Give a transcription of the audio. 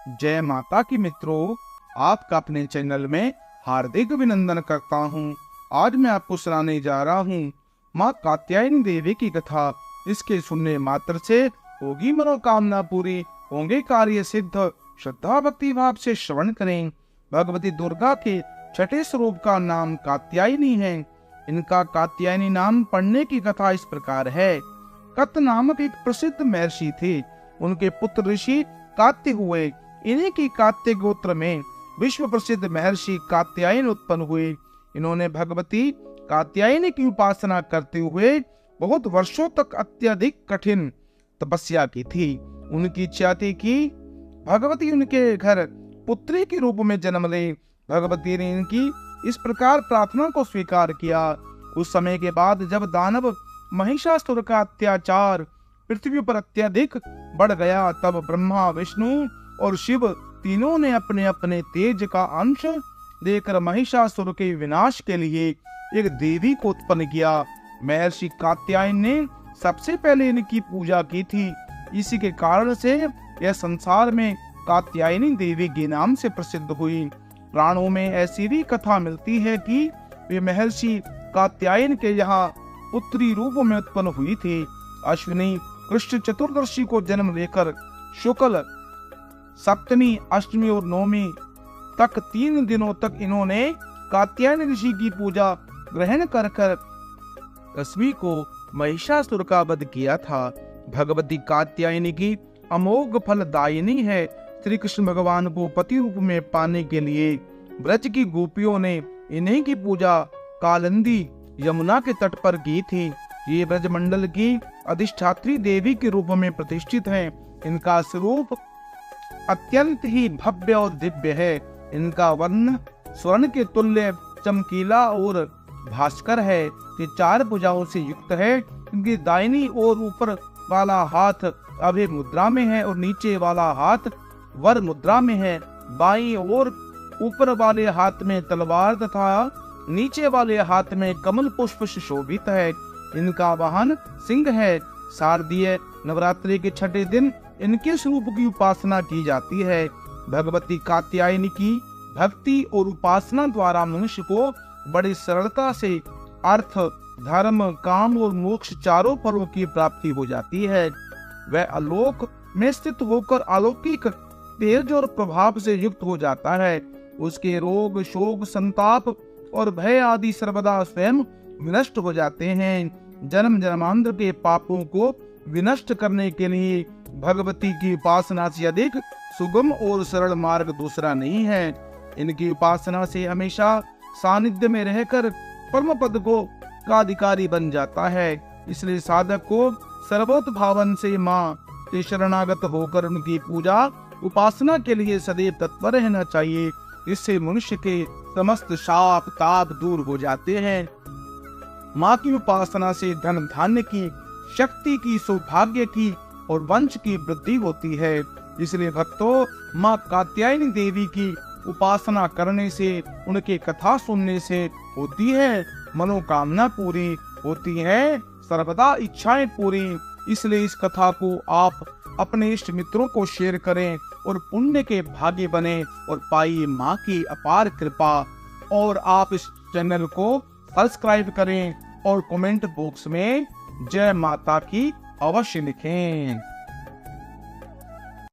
जय माता की मित्रों, आपका अपने चैनल में हार्दिक अभिनंदन करता हूँ। आज मैं आपको सुनाने जा रहा हूँ माँ कात्यायनी देवी की कथा। इसके सुनने मात्र से होगी मनोकामना पूरी, होंगे कार्य सिद्ध। श्रद्धा भक्ति भाव से श्रवण करें। भगवती दुर्गा के छठे स्वरूप का नाम कात्यायनी है। इनका कात्यायनी नाम पढ़ने की कथा इस प्रकार है। कत नामक एक प्रसिद्ध महर्षि थे। उनके पुत्र ऋषि कात्य हुए। इन्हीं की कात्य गोत्र में विश्व प्रसिद्ध महर्षि कात्यायन उत्पन्न हुए। इन्होंने भगवती कात्यायनी की उपासना करते हुए बहुत वर्षों तक अत्यधिक कठिन तपस्या की थी। उनकी इच्छा थी कि भगवती उनके घर पुत्री के रूप में जन्म ले। भगवती ने इनकी इस प्रकार प्रार्थना को स्वीकार किया। उस समय के बाद जब दानव महिषासुर का अत्याचार पृथ्वी पर अत्यधिक बढ़ गया, तब ब्रह्मा, विष्णु और शिव तीनों ने अपने अपने तेज का अंश देकर महिषासुर के विनाश के लिए एक देवी को उत्पन्न किया। महर्षि कात्यायन ने सबसे पहले इनकी पूजा की थी। इसी के कारण से यह संसार में कात्यायनी देवी के नाम से प्रसिद्ध हुई। पुराणों में ऐसी भी कथा मिलती है कि वे महर्षि कात्यायन के यहाँ पुत्री रूप में उत्पन्न हुई थी। अश्विनी कृष्ण चतुर्दशी को जन्म लेकर शुक्ल सप्तमी, अष्टमी और नवमी तक 3 दिनों तक इन्होंने कात्यायन ऋषि की पूजा ग्रहण कर 10वीं को महिषासुर का वध किया था। भगवती कात्यायनी की अमोघ फलदायिनी है। श्री कृष्ण भगवान को पति रूप में पाने के लिए ब्रज की गोपियों ने इन्हीं की पूजा कालिंदी यमुना के तट पर की थी। ये ब्रजमंडल की अधिष्ठात्री देवी के रूप में प्रतिष्ठित हैं। इनका स्वरूप अत्यंत ही भव्य और दिव्य है। इनका वर्ण स्वर्ण के तुल्य चमकीला और भास्कर है। ये 4 भुजाओं से युक्त है। इनकी दाहिनी और ऊपर वाला हाथ अभय मुद्रा में है और नीचे वाला हाथ वर मुद्रा में है। बाईं और ऊपर वाले हाथ में तलवार तथा नीचे वाले हाथ में कमल पुष्प सुशोभित है। इनका वाहन सिंह है। शारदीय नवरात्रि के 6ठे दिन इनके स्वरूप की उपासना की जाती है। भगवती कात्यायनी की भक्ति और उपासना द्वारा मनुष्य को बड़ी सरलता से अर्थ, धर्म, काम और मोक्ष चारों फलों की प्राप्ति हो जाती है। वह आलोक में स्थित होकर अलौकिक तेज और प्रभाव से युक्त हो जाता है। उसके रोग, शोक, संताप और भय आदि सर्वदा स्वयं विनष्ट हो जाते हैं। जन्म जन्मांतर के पापों को विनष्ट करने के लिए भगवती की उपासना से अधिक सुगम और सरल मार्ग दूसरा नहीं है। इनकी उपासना से हमेशा सानिध्य में रहकर परम पद का अधिकारी बन जाता है। इसलिए साधक को सर्वोत भावन से माँ के शरणागत होकर उनकी पूजा उपासना के लिए सदैव तत्पर रहना चाहिए। इससे मनुष्य के समस्त शाप ताप दूर हो जाते हैं। माँ की उपासना से धन धान्य की, शक्ति की, सौभाग्य की और वंश की वृद्धि होती है। इसलिए भक्तों, माँ कात्यायनी देवी की उपासना करने से, उनके कथा सुनने से होती है मनोकामना पूरी, होती है सर्वदा इच्छाएं पूरी। इसलिए इस कथा को आप अपने इष्ट मित्रों को शेयर करें और पुण्य के भागी बने और पाइए माँ की अपार कृपा। और आप इस चैनल को सब्सक्राइब करें और कमेंट बॉक्स में जय माता की अवश्य लिखें।